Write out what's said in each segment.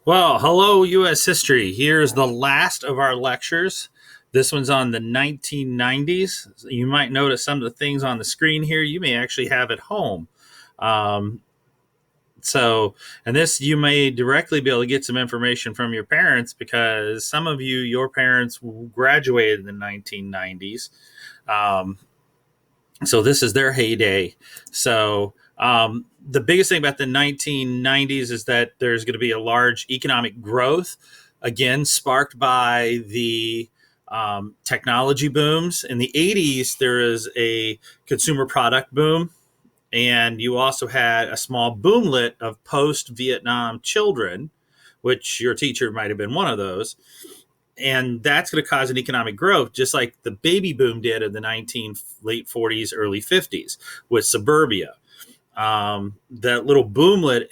Well, hello, U.S. history. Here's the last of our lectures. This one's on the 1990s. You might notice some of the things on the screen here you may actually have at home. Um, and this you may directly be able to get some information from your parents because some of you, your parents graduated in the 1990s. Um, so this is their heyday. The biggest thing about the 1990s is that there's going to be a large economic growth, again, sparked by the technology booms. In the 80s, there is a consumer product boom, and you also had a small boomlet of post Vietnam children, which your teacher might have been one of those, and that's going to cause an economic growth, just like the baby boom did in the late 40s, early 50s with suburbia. That little boomlet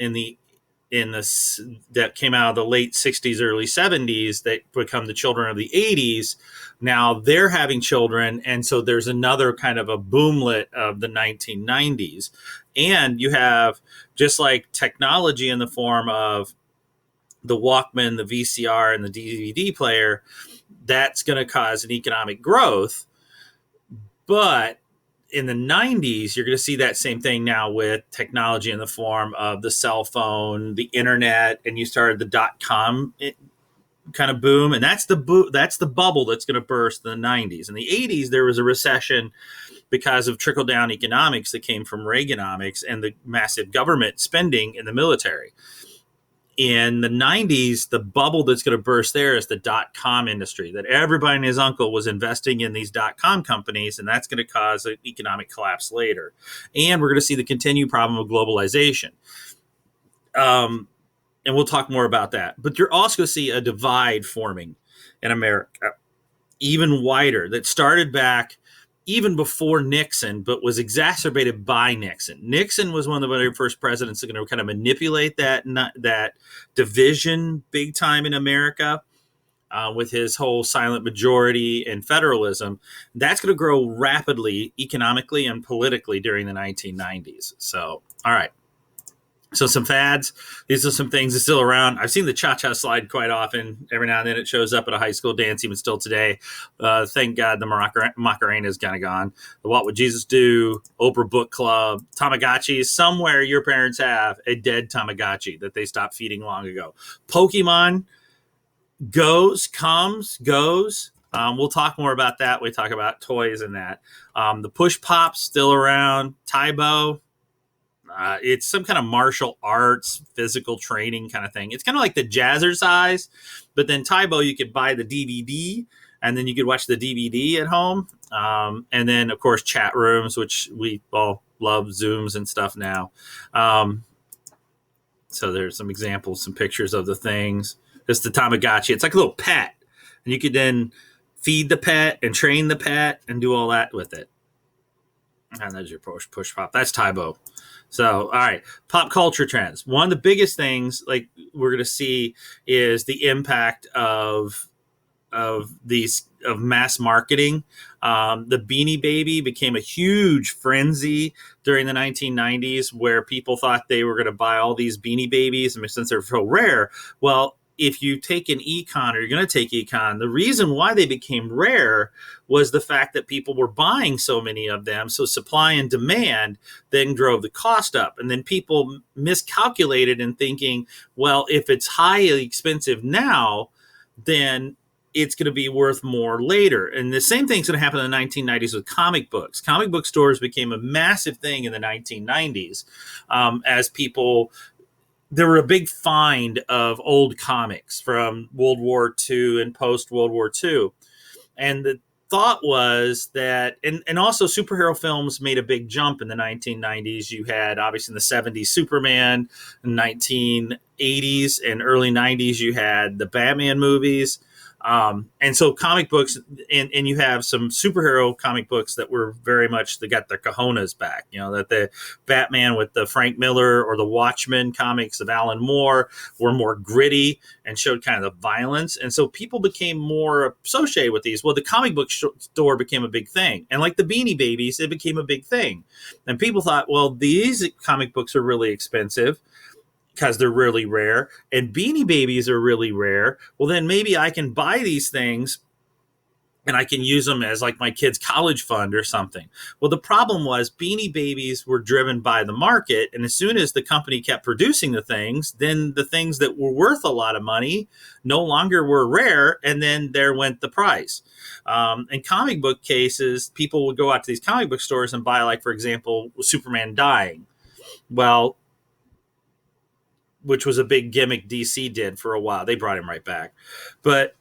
that came out of the late 60s, early 70s that become the children of the 80s. Now they're having children, and so there's another kind of a boomlet of the 1990s. And you have, just like technology in the form of the Walkman, the VCR, and the DVD player, that's going to cause an economic growth. But in the 90s, you're going to see that same thing now with technology in the form of the cell phone, the internet, and you started the .com kind of boom, and that's the bubble that's going to burst in the 90s. In the 80s, there was a recession because of trickle down economics that came from Reaganomics and the massive government spending in the military. In the 90s, the bubble that's going to burst there is the .com industry, that everybody and his uncle was investing in these .com companies, and that's going to cause an economic collapse later. And we're going to see the continued problem of globalization. And we'll talk more about that. But you're also going to see a divide forming in America, even wider, that started back even before Nixon, but was exacerbated by Nixon. Nixon was one of the very first presidents that are going to kind of manipulate that division big time in America with his whole silent majority and federalism. That's going to grow rapidly economically and politically during the 1990s. So, all right. So some fads. These are some things that's still around. I've seen the cha-cha slide quite often. Every now and then it shows up at a high school dance, even still today. Thank God the Macarena is kind of gone. The What Would Jesus Do? Oprah Book Club. Tamagotchi. Somewhere your parents have a dead Tamagotchi that they stopped feeding long ago. Pokemon goes. We'll talk more about that. We talk about toys and that. The Push Pop's still around. Taibo. It's some kind of martial arts, physical training kind of thing. It's kind of like the Jazzercise, but then Taibo, you could buy the DVD and then you could watch the DVD at home. And then, of course, chat rooms, which we all love, Zooms and stuff now. So there's some examples, some pictures of the things. It's the Tamagotchi. It's like a little pet. And you could then feed the pet and train the pet and do all that with it. And there's your push pop. That's Taibo. So, all right, pop culture trends. One of the biggest things, like we're going to see, is the impact of mass marketing. The Beanie Baby became a huge frenzy during the 1990s, where people thought they were going to buy all these Beanie Babies, and since they're so rare, well, if you take an econ, or you're going to take econ, the reason why they became rare was the fact that people were buying so many of them. So supply and demand then drove the cost up. And then people miscalculated in thinking, well, if it's highly expensive now, then it's going to be worth more later. And the same thing's going to happen in the 1990s with comic books. Comic book stores became a massive thing in the 1990s as people... There were a big find of old comics from World War II and post World War II. And the thought was that, and also superhero films made a big jump in the 1990s. You had, obviously, in the 70s, Superman. In the 1980s and early 90s, you had the Batman movies. And so comic books, and you have some superhero comic books that were very much, they got their cojones back, that the Batman with the Frank Miller or the Watchmen comics of Alan Moore were more gritty and showed kind of the violence. And so people became more associated with these. Well, the comic book store became a big thing. And like the Beanie Babies, it became a big thing. And people thought, well, these comic books are really expensive. because they're really rare, and Beanie Babies are really rare. Well, then maybe I can buy these things and I can use them as like my kid's college fund or something. Well, the problem was Beanie Babies were driven by the market. And as soon as the company kept producing the things, then the things that were worth a lot of money no longer were rare. And then there went the price. In comic book cases, people would go out to these comic book stores and buy, like, for example, Superman dying. Well, which was a big gimmick DC did for a while. They brought him right back. But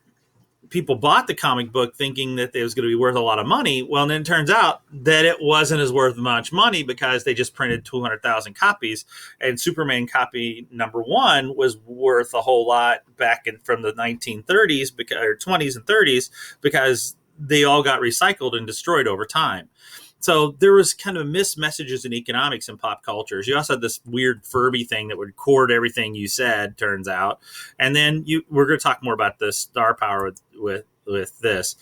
people bought the comic book thinking that it was going to be worth a lot of money. Well, then it turns out that it wasn't as worth much money because they just printed 200,000 copies, and Superman copy number one was worth a whole lot back from the 1930s or 20s and 30s because they all got recycled and destroyed over time. So there was kind of missed messages in economics and pop cultures. You also had this weird Furby thing that would record everything you said, turns out. And then we're going to talk more about the star power with this.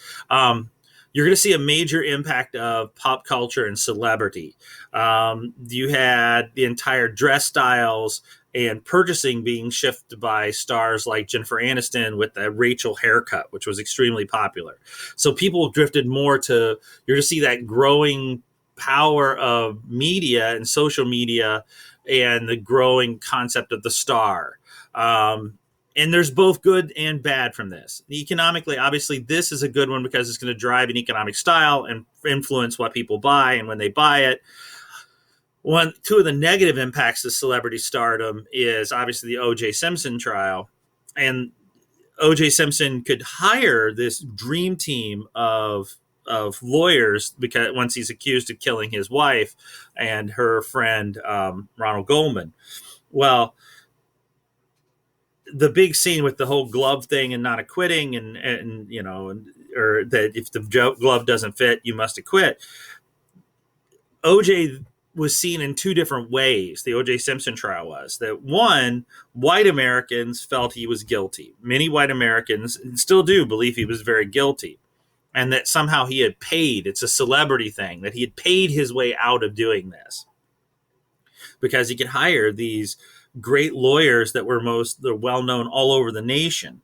You're going to see a major impact of pop culture and celebrity. You had the entire dress styles and purchasing being shifted by stars like Jennifer Aniston with the Rachel haircut, which was extremely popular. So people drifted more to, you're going to see that growing power of media and social media and the growing concept of the star. And there's both good and bad from this. Economically, obviously, this is a good one because it's going to drive an economic style and influence what people buy and when they buy it. Two of the negative impacts of celebrity stardom is obviously the O.J. Simpson trial. And O.J. Simpson could hire this dream team of lawyers because once he's accused of killing his wife and her friend, Ronald Goldman. Well, the big scene with the whole glove thing and not acquitting and you know, or that if the glove doesn't fit, you must acquit. OJ was seen in two different ways. The OJ Simpson trial was that one, white Americans felt he was guilty. Many white Americans still do believe he was very guilty and that somehow he had paid. It's a celebrity thing that he had paid his way out of doing this because he could hire these great lawyers that were they're well known all over the nation.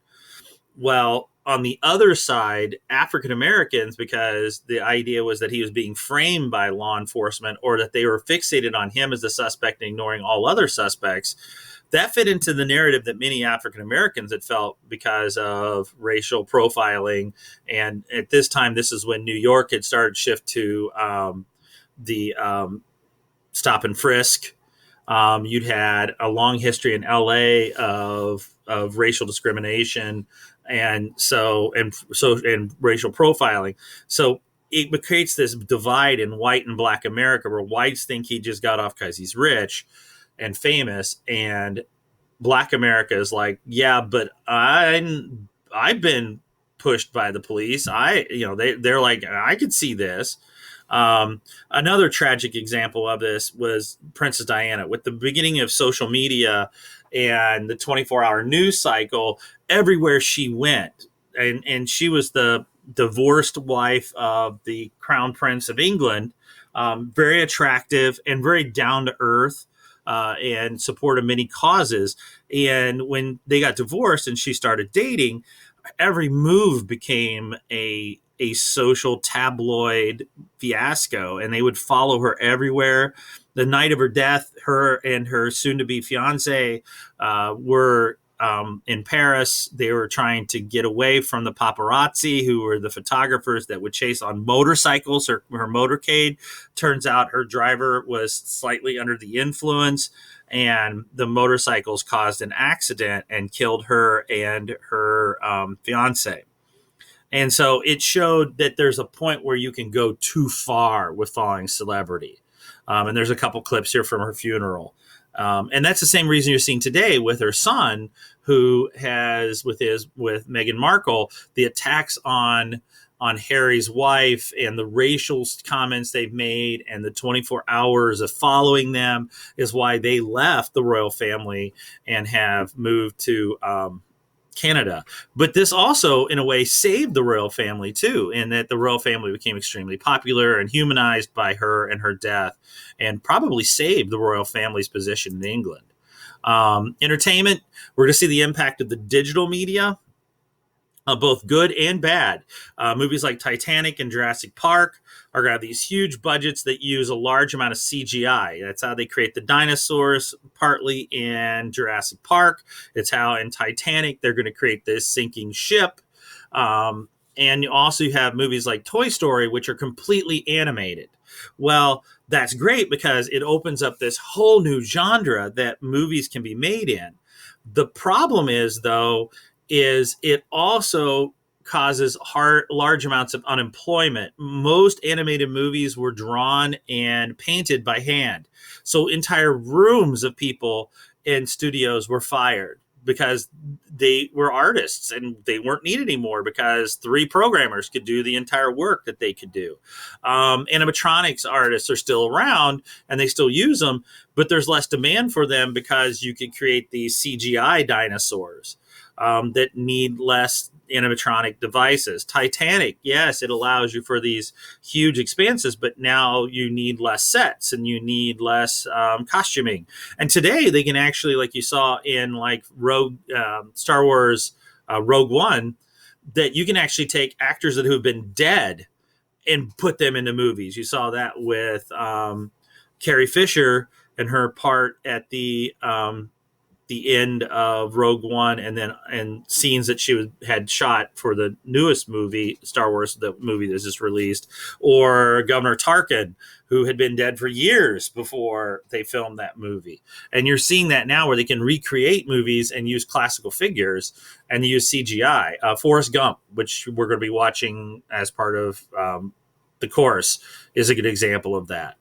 Well, on the other side, African Americans, because the idea was that he was being framed by law enforcement or that they were fixated on him as the suspect and ignoring all other suspects, that fit into the narrative that many African Americans had felt because of racial profiling. And at this time, this is when New York had started to shift to the stop and frisk. You'd had a long history in LA of racial discrimination and racial profiling. So it creates this divide in white and black America where whites think he just got off because he's rich and famous, and black America is like, yeah, but I've been pushed by the police. They're like, I could see this. Another tragic example of this was Princess Diana. With the beginning of social media and the 24-hour news cycle, everywhere she went, and she was the divorced wife of the Crown Prince of England, very attractive and very down to earth, and supported many causes. And when they got divorced and she started dating, every move became a social tabloid fiasco, and they would follow her everywhere. The night of her death, her and her soon-to-be fiance were in Paris. They were trying to get away from the paparazzi, who were the photographers that would chase on motorcycles. Her motorcade, turns out her driver was slightly under the influence, and the motorcycles caused an accident and killed her and her fiance. And so it showed that there's a point where you can go too far with following celebrity. And there's a couple clips here from her funeral. And that's the same reason you're seeing today with her son, who has with Meghan Markle, the attacks on Harry's wife and the racial comments they've made and the 24 hours of following them is why they left the royal family and have moved to Canada. But this also, in a way, saved the royal family too, in that the royal family became extremely popular and humanized by her and her death, and probably saved the royal family's position in England. Entertainment, we're going to see the impact of the digital media, both good and bad. Movies like Titanic and Jurassic Park are going to have these huge budgets that use a large amount of CGI. That's how they create the dinosaurs, partly in Jurassic Park. It's how in Titanic they're going to create this sinking ship. And you also have movies like Toy Story, which are completely animated. Well, that's great because it opens up this whole new genre that movies can be made in. The problem is, though, is it also causes large amounts of unemployment. Most animated movies were drawn and painted by hand. So entire rooms of people in studios were fired because they were artists and they weren't needed anymore because 3 programmers could do the entire work that they could do. Animatronics artists are still around and they still use them, but there's less demand for them because you could create these CGI dinosaurs that need less animatronic devices. Titanic, yes, it allows you for these huge expanses, but now you need less sets and you need less costuming. And today they can actually, like you saw in like Star Wars Rogue One, that you can actually take actors that have been dead and put them into movies. You saw that with Carrie Fisher and her part at the end of Rogue One, and scenes that she had shot for the newest movie, Star Wars, the movie that's just released, or Governor Tarkin, who had been dead for years before they filmed that movie. And you're seeing that now where they can recreate movies and use classical figures and use CGI. Forrest Gump, which we're going to be watching as part of the course, is a good example of that.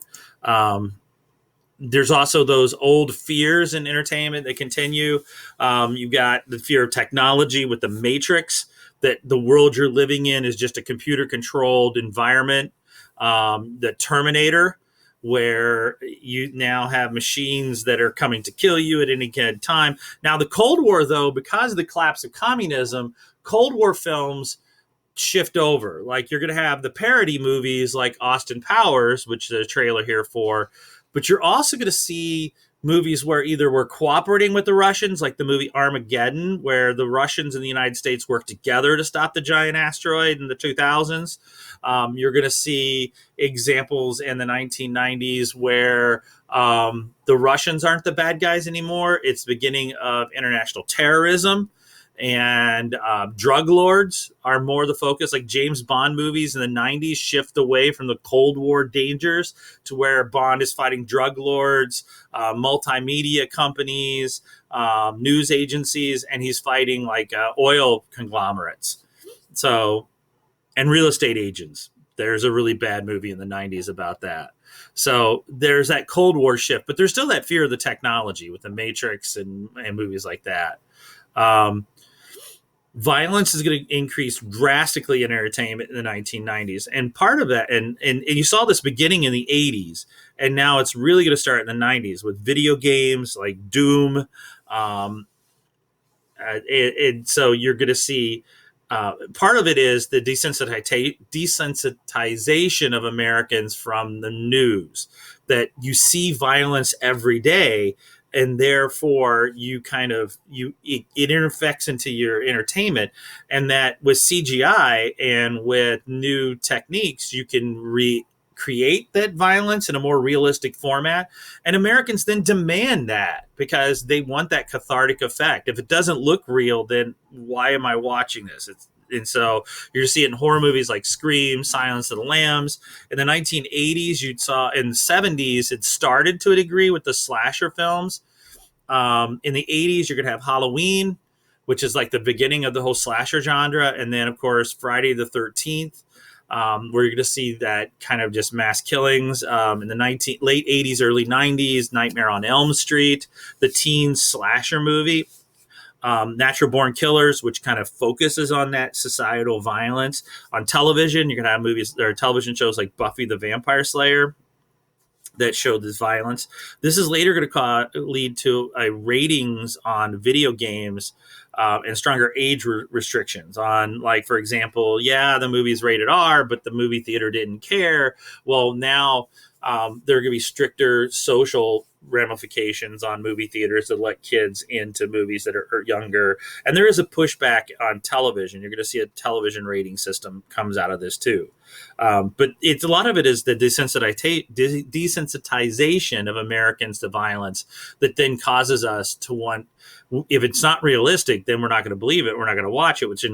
There's also those old fears in entertainment that continue. You've got the fear of technology with the Matrix, that the world you're living in is just a computer-controlled environment. The Terminator, where you now have machines that are coming to kill you at any given time. Now, the Cold War, though, because of the collapse of communism, Cold War films shift over. Like, you're going to have the parody movies like Austin Powers, which there's a trailer here for, but you're also going to see movies where either we're cooperating with the Russians, like the movie Armageddon, where the Russians and the United States work together to stop the giant asteroid in the 2000s. You're going to see examples in the 1990s where the Russians aren't the bad guys anymore. It's the beginning of international terrorism. And drug lords are more the focus. Like James Bond movies in the 90s shift away from the Cold War dangers to where Bond is fighting drug lords, multimedia companies, news agencies, and he's fighting like oil conglomerates. So, and real estate agents. There's a really bad movie in the 90s about that. So there's that Cold War shift, but there's still that fear of the technology with the Matrix and movies like that. Violence is going to increase drastically in entertainment in the 1990s. And part of that, and you saw this beginning in the 80s, and now it's really going to start in the 90s with video games like Doom. And so you're going to see part of it is the desensitization of Americans from the news, that you see violence every day. And therefore, it intersects into your entertainment, and that with CGI and with new techniques, you can recreate that violence in a more realistic format. And Americans then demand that because they want that cathartic effect. If it doesn't look real, then why am I watching this? And so you're seeing horror movies like Scream, Silence of the Lambs. In the 1980s, you saw in the 70s, it started to a degree with the slasher films. In the 80s, you're going to have Halloween, which is like the beginning of the whole slasher genre. And then, of course, Friday the 13th, where you're going to see that kind of just mass killings. In the late 80s, early 90s, Nightmare on Elm Street, the teen slasher movie. Natural Born Killers, which kind of focuses on that societal violence. On television, you're going to have movies or television shows like Buffy the Vampire Slayer that show this violence. This is later going to lead to ratings on video games and stronger age restrictions on, like, for example, the movie's rated R, but the movie theater didn't care. Well, now there are going to be stricter social ramifications on movie theaters that let kids into movies that are younger. And there is a pushback on television. You're going to see a television rating system comes out of this too. But it's a lot of it is the desensitization of Americans to violence that then causes us to want, if it's not realistic, then we're not going to believe it. We're not going to watch it, which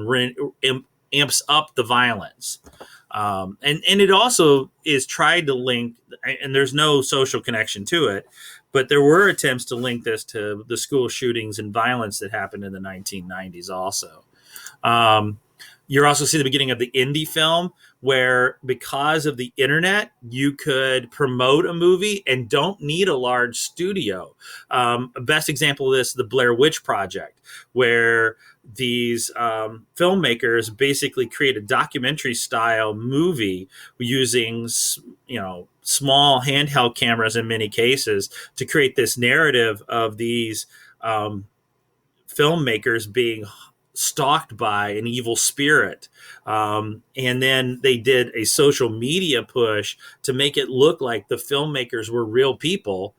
amps up the violence. And it also is tried to link, and there's no social connection to it, but there were attempts to link this to the school shootings and violence that happened in the 1990s also. You're also seeing the beginning of the indie film, where because of the internet, you could promote a movie and don't need a large studio. Best example of this, the Blair Witch Project, where these filmmakers basically create a documentary style movie using, small handheld cameras in many cases to create this narrative of these filmmakers being stalked by an evil spirit. And then they did a social media push to make it look like the filmmakers were real people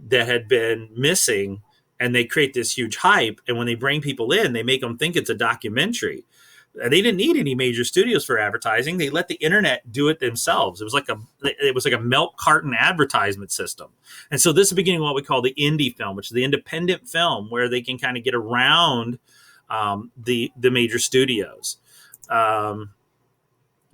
that had been missing. And they create this huge hype. And when they bring people in, they make them think it's a documentary. They didn't need any major studios for advertising. They let the internet do it themselves. It was like a milk carton advertisement system. And so this is beginning what we call the indie film, which is the independent film, where they can kind of get around the major studios. You're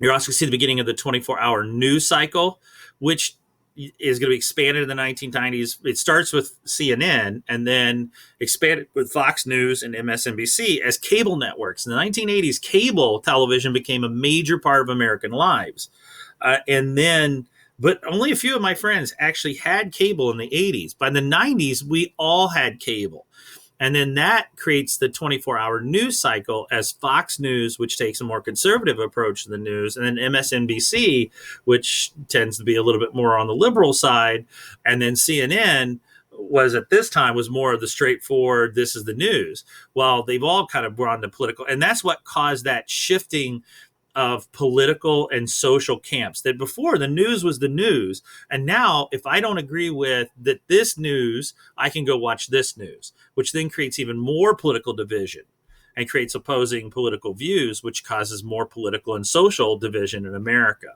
also going to see the beginning of the 24-hour news cycle, which is going to be expanded in the 1990s. It starts with CNN and then expanded with Fox News and MSNBC as cable networks. In the 1980s, cable television became a major part of American lives. But only a few of my friends actually had cable in the 80s. By the 90s, we all had cable. And then that creates the 24-hour news cycle as Fox News, which takes a more conservative approach to the news, and then MSNBC, which tends to be a little bit more on the liberal side, and then CNN was at this time was more of the straightforward, this is the news. Well, they've all kind of gone to political, and that's what caused that shifting of political and social camps. That before the news was the news, and now if I don't agree with that this news, I can go watch this news, which then creates even more political division and creates opposing political views, which causes more political and social division in America.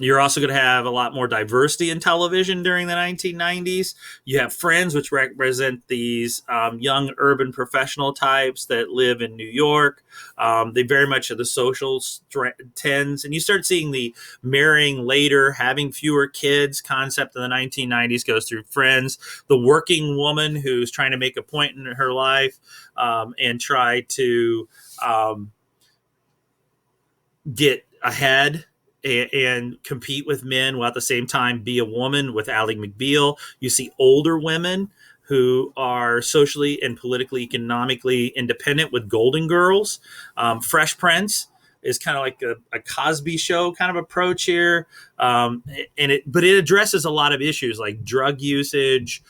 You're also going to have a lot more diversity in television during the 1990s. You have Friends, which represent these young urban professional types that live in New York. They very much are the social trends. And you start seeing the marrying later, having fewer kids concept in the 1990s goes through Friends. The working woman who's trying to make a point in her life and try to get ahead and compete with men while at the same time be a woman with Ally McBeal. You see older women who are socially and politically, economically independent with Golden Girls. Fresh Prince is kind of like a Cosby Show kind of approach here. But it addresses a lot of issues like drug usage,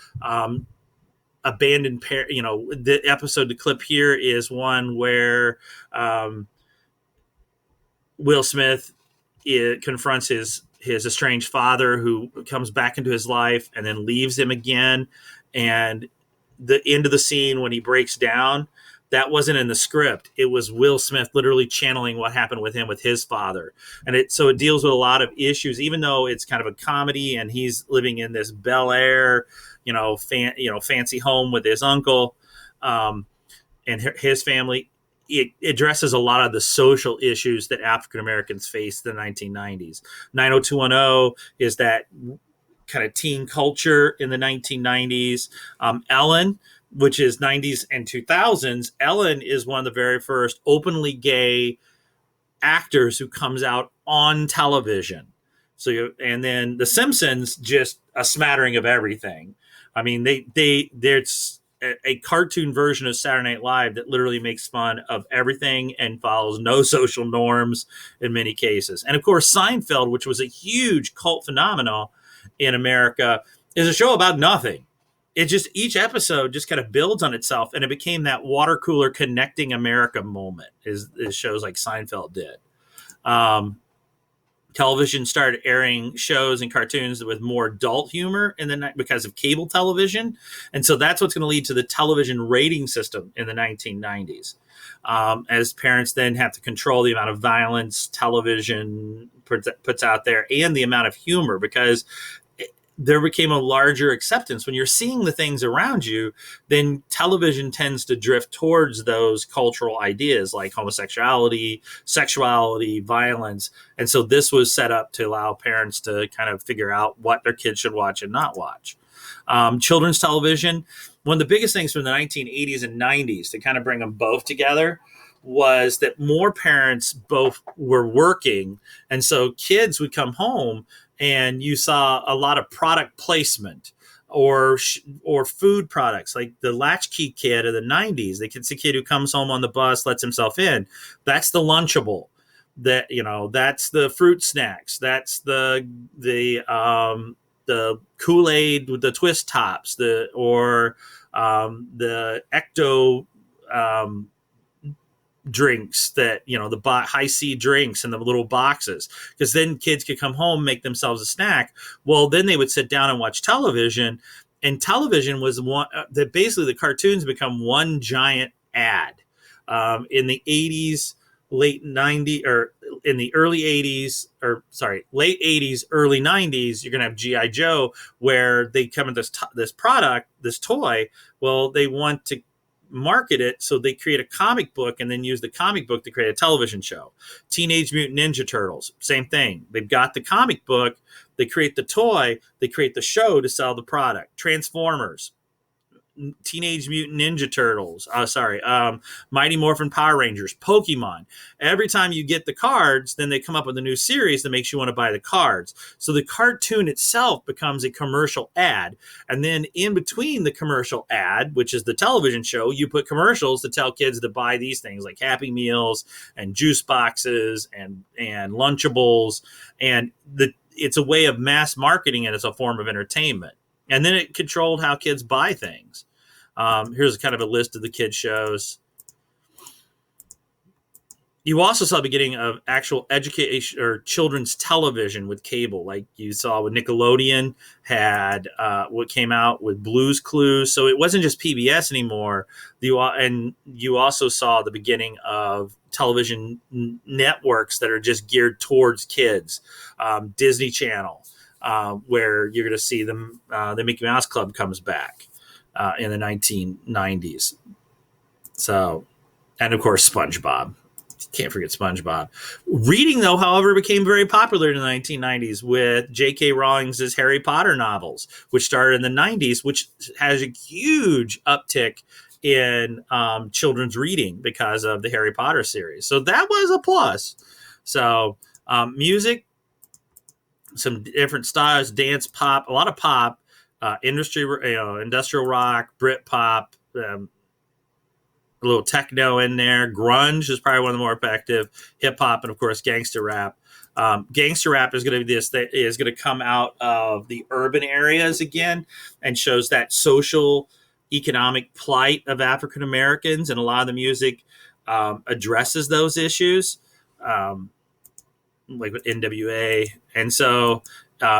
abandoned parent. The episode, the clip here is one where Will Smith confronts his estranged father, who comes back into his life and then leaves him again. And the end of the scene when he breaks down, that wasn't in the script. It was Will Smith literally channeling what happened with him with his father. And it deals with a lot of issues, even though it's kind of a comedy and he's living in this Bel Air, fancy home with his uncle and his family. It addresses a lot of the social issues that African Americans faced in the 1990s. 90210 is that kind of teen culture in the 1990s. Ellen, which is 90s and 2000s, Ellen is one of the very first openly gay actors who comes out on television. And then The Simpsons, just a smattering of everything. I mean, there's a cartoon version of Saturday Night Live that literally makes fun of everything and follows no social norms in many cases. And of course, Seinfeld, which was a huge cult phenomenon in America, is a show about nothing. It just, each episode just kind of builds on itself, and it became that water cooler connecting America moment, is shows like Seinfeld did. Kind Television started airing shows and cartoons with more adult humor in the night because of cable television, and so that's what's going to lead to the television rating system in the 1990s. As parents then have to control the amount of violence television puts out there and the amount of humor, because there became a larger acceptance. When you're seeing the things around you, then television tends to drift towards those cultural ideas like homosexuality, sexuality, violence. And so this was set up to allow parents to kind of figure out what their kids should watch and not watch. Children's television, one of the biggest things from the 1980s and 90s to kind of bring them both together was that more parents both were working. And so kids would come home and you saw a lot of product placement or food products, like the latchkey kid of the 90s. It's a kid who comes home on the bus, lets himself in. That's the Lunchable. That's the fruit snacks. That's the Kool-Aid with the twist tops, the Ecto drinks, that the high C drinks in the little boxes, because then kids could come home, make themselves a snack. Well, then they would sit down and watch television, and television was one that basically the cartoons become one giant ad. In the 80s, late 90s, or in the early 80s, late 80s, early 90s, you're going to have G.I. Joe, where they come with this product, this toy. Well, they want to market it, so they create a comic book and then use the comic book to create a television show. Teenage Mutant Ninja Turtles, same thing. They've got the comic book, they create the toy, they create the show to sell the product. Transformers, Teenage Mutant Ninja Turtles, Mighty Morphin Power Rangers, Pokemon. Every time you get the cards, then they come up with a new series that makes you want to buy the cards. So the cartoon itself becomes a commercial ad. And then in between the commercial ad, which is the television show, you put commercials to tell kids to buy these things like Happy Meals and juice boxes and Lunchables. And it's a way of mass marketing it as a form of entertainment. And then it controlled how kids buy things. Here's kind of a list of the kids' shows. You also saw the beginning of actual education or children's television with cable, like you saw with Nickelodeon had what came out with Blue's Clues. So it wasn't just PBS anymore. And you also saw the beginning of television networks that are just geared towards kids. Disney Channel, where you're going to see them. The Mickey Mouse Club comes back in the 1990s. So, and of course, SpongeBob. Can't forget SpongeBob. Reading, though, however, became very popular in the 1990s with J.K. Rowling's Harry Potter novels, which started in the 90s, which has a huge uptick in children's reading because of the Harry Potter series. So that was a plus. So music, some different styles, dance, pop, a lot of pop, industrial rock, Brit pop, a little techno in there. Grunge is probably one of the more effective. Hip hop, and of course, gangster rap. Gangster rap is going to be that is going to come out of the urban areas again, and shows that social, economic plight of African Americans, and a lot of the music addresses those issues, like with NWA, and so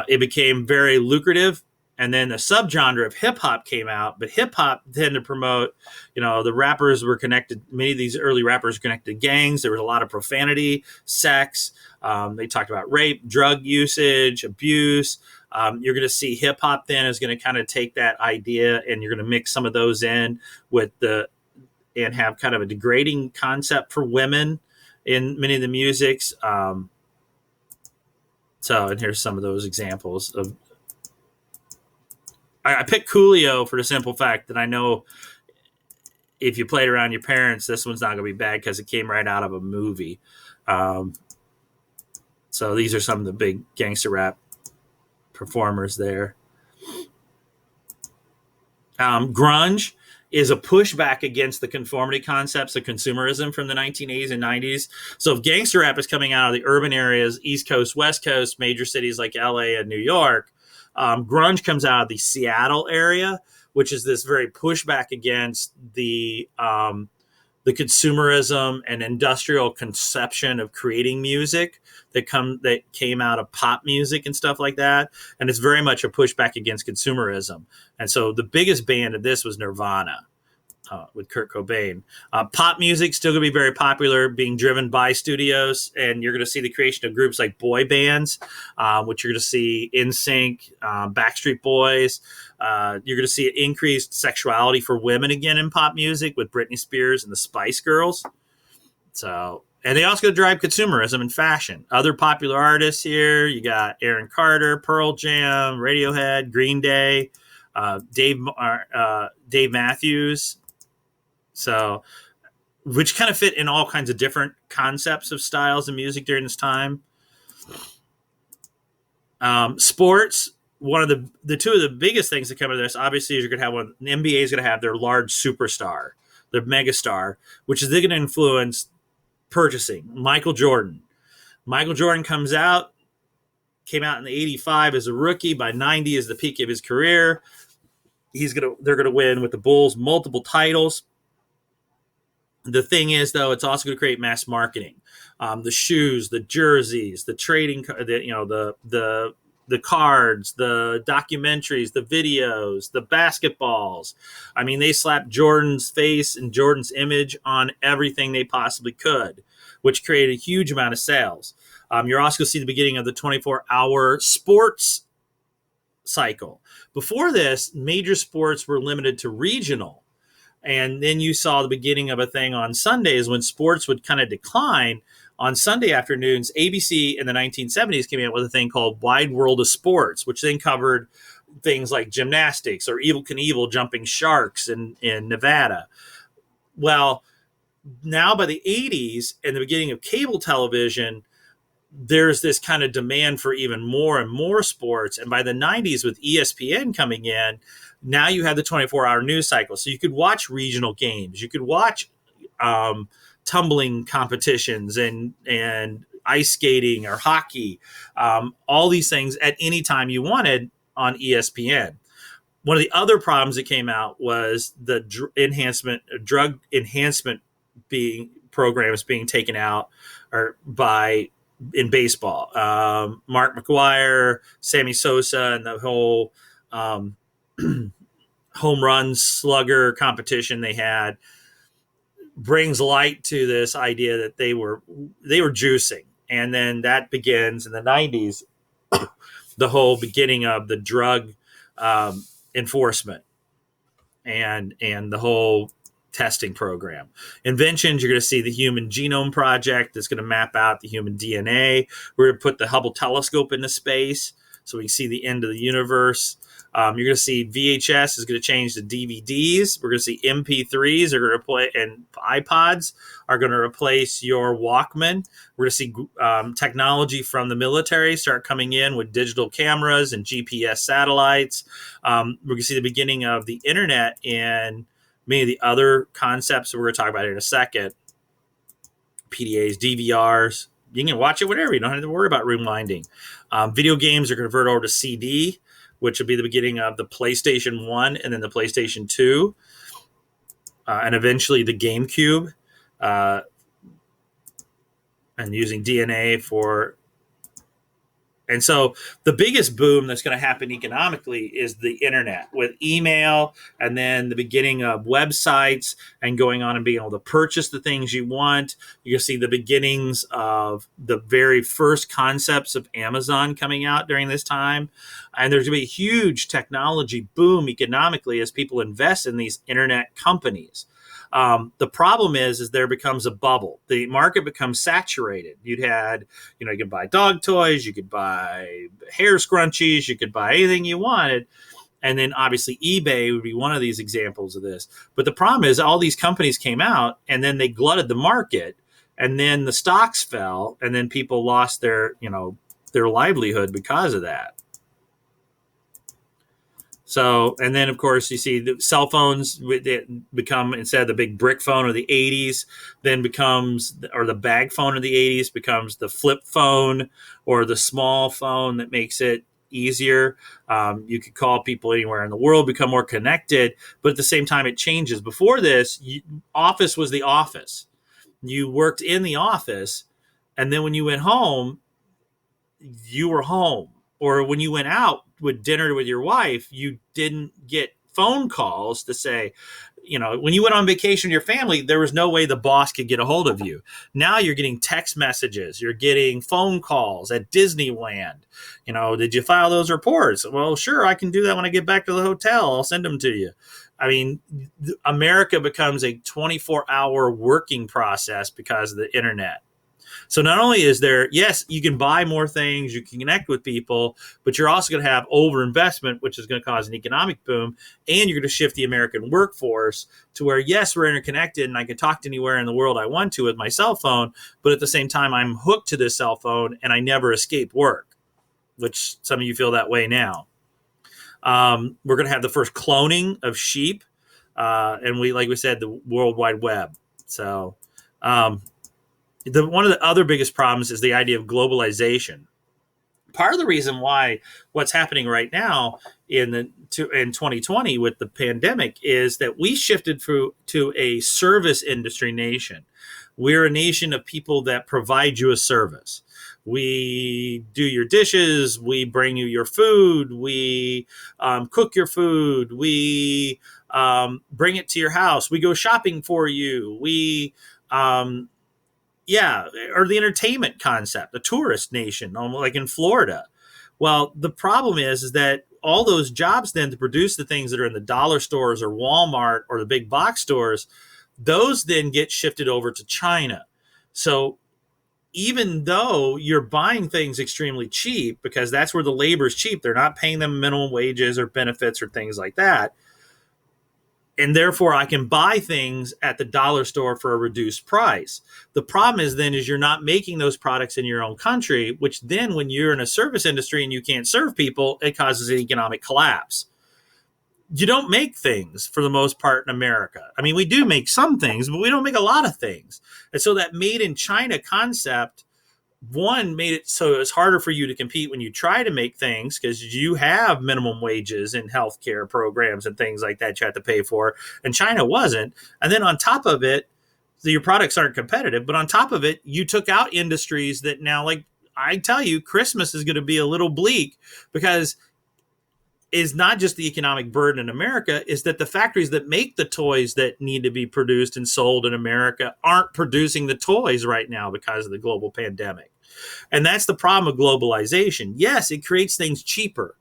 it became very lucrative. And then the subgenre of hip hop came out, but hip hop tended to promote, the rappers were connected. Many of these early rappers were connected to gangs. There was a lot of profanity, sex. They talked about rape, drug usage, abuse. You're going to see hip hop then is going to kind of take that idea, and you're going to mix some of those in with and have kind of a degrading concept for women in many of the musics. And here's some of those examples of. I picked Coolio for the simple fact that I know if you played around your parents, this one's not going to be bad because it came right out of a movie. So these are some of the big gangster rap performers there. Grunge is a pushback against the conformity concepts of consumerism from the 1980s and 90s. So if gangster rap is coming out of the urban areas, East Coast, West Coast, major cities like LA and New York, grunge comes out of the Seattle area, which is this very pushback against the the consumerism and industrial conception of creating music that came out of pop music and stuff like that. And it's very much a pushback against consumerism. And so the biggest band of this was Nirvana. With Kurt Cobain. Pop music still going to be very popular, being driven by studios, and you're going to see the creation of groups like boy bands, which you're going to see NSYNC, Backstreet Boys. You're going to see increased sexuality for women again in pop music with Britney Spears and the Spice Girls. So, and they also going to drive consumerism and fashion. Other popular artists here, you got Aaron Carter, Pearl Jam, Radiohead, Green Day, Dave Matthews. So, which kind of fit in all kinds of different concepts of styles of music during this time. Sports, one of the two of the biggest things that come out of this, obviously, is you're going to have the NBA is going to have their large superstar, their megastar, which is they're going to influence purchasing. Michael Jordan. Michael Jordan came out in the 85 as a rookie. By 90 is the peak of his career. They're going to win with the Bulls multiple titles. The thing is, though, it's also going to create mass marketing. The shoes, the jerseys, the trading, the cards, the documentaries, the videos, the basketballs. I mean, they slapped Jordan's face and Jordan's image on everything they possibly could, which created a huge amount of sales. You're also going to see the beginning of the 24-hour sports cycle. Before this, major sports were limited to regional. And then you saw the beginning of a thing on Sundays when sports would kind of decline. On Sunday afternoons, ABC in the 1970s came out with a thing called Wide World of Sports, which then covered things like gymnastics or Evel Knievel jumping sharks in Nevada. Well, now by the 80s and the beginning of cable television, there's this kind of demand for even more and more sports. And by the 90s, with ESPN coming in, now you have the 24-hour news cycle. So you could watch regional games. You could watch tumbling competitions and ice skating or hockey, all these things at any time you wanted on ESPN. One of the other problems that came out was the drug enhancement programs being taken out in baseball. Mark McGwire, Sammy Sosa, and the whole home run slugger competition they had brings light to this idea that they were juicing. And then that begins in the 90s, the whole beginning of the drug enforcement and the whole testing program. Inventions, you're going to see the Human Genome Project that's going to map out the human DNA. We're going to put the Hubble telescope into space so we can see the end of the universe. You're going to see VHS is going to change to DVDs. We're going to see MP3s are going to play, and iPods are going to replace your Walkman. We're going to see technology from the military start coming in with digital cameras and GPS satellites. We're going to see the beginning of the internet and many of the other concepts that we're going to talk about in a second. PDAs, DVRs. You can watch it whenever. You don't have to worry about rewinding. Video games are going to convert over to CD, which will be the beginning of the PlayStation 1 and then the PlayStation 2, and eventually the GameCube, and using DNA for. And so the biggest boom that's going to happen economically is the internet, with email and then the beginning of websites and going on and being able to purchase the things you want. You'll see the beginnings of the very first concepts of Amazon coming out during this time. And there's going to be a huge technology boom economically as people invest in these internet companies. The problem is there becomes a bubble. The market becomes saturated. You could buy dog toys, you could buy hair scrunchies, you could buy anything you wanted. And then obviously eBay would be one of these examples of this. But the problem is all these companies came out and then they glutted the market, and then the stocks fell, and then people lost their livelihood because of that. So, and then of course you see the cell phones become, instead of the big brick phone of the 80s, then or the bag phone of the 80s becomes the flip phone or the small phone that makes it easier. You could call people anywhere in the world, become more connected, but at the same time, it changes. Before this, office was the office. You worked in the office, and then when you went home, you were home. Or when you went out with dinner with your wife, you didn't get phone calls to say, when you went on vacation with your family, there was no way the boss could get a hold of you. Now you're getting text messages, you're getting phone calls at Disneyland. Did you file those reports? Well, sure, I can do that when I get back to the hotel. I'll send them to you. I mean, America becomes a 24-hour working process because of the internet. So not only is there, yes, you can buy more things, you can connect with people, but you're also going to have overinvestment, which is going to cause an economic boom, and you're going to shift the American workforce to where, yes, we're interconnected and I can talk to anywhere in the world I want to with my cell phone, but at the same time, I'm hooked to this cell phone and I never escape work, which some of you feel that way now. We're going to have the first cloning of sheep, and like we said, the World Wide Web. So, one of the other biggest problems is the idea of globalization. Part of the reason why what's happening right now in 2020 with the pandemic is that we shifted to a service industry nation. We're a nation of people that provide you a service. We do your dishes. We bring you your food. We cook your food. We bring it to your house. We go shopping for you. We or the entertainment concept, a tourist nation, like in Florida. Well, the problem is that all those jobs then to produce the things that are in the dollar stores or Walmart or the big box stores, those then get shifted over to China. So even though you're buying things extremely cheap, because that's where the labor is cheap, they're not paying them minimum wages or benefits or things like that. And therefore, I can buy things at the dollar store for a reduced price. The problem is you're not making those products in your own country, which then when you're in a service industry and you can't serve people, it causes an economic collapse. You don't make things for the most part in America. I mean, we do make some things, but we don't make a lot of things. And so that made in China concept, one, made it so it's harder for you to compete when you try to make things because you have minimum wages and healthcare programs and things like that you have to pay for, and China wasn't. And then on top of it, your products aren't competitive, but on top of it, you took out industries that now, like I tell you, Christmas is going to be a little bleak because is not just the economic burden in America, is that the factories that make the toys that need to be produced and sold in America aren't producing the toys right now because of the global pandemic. And that's the problem of globalization. Yes, it creates things cheaper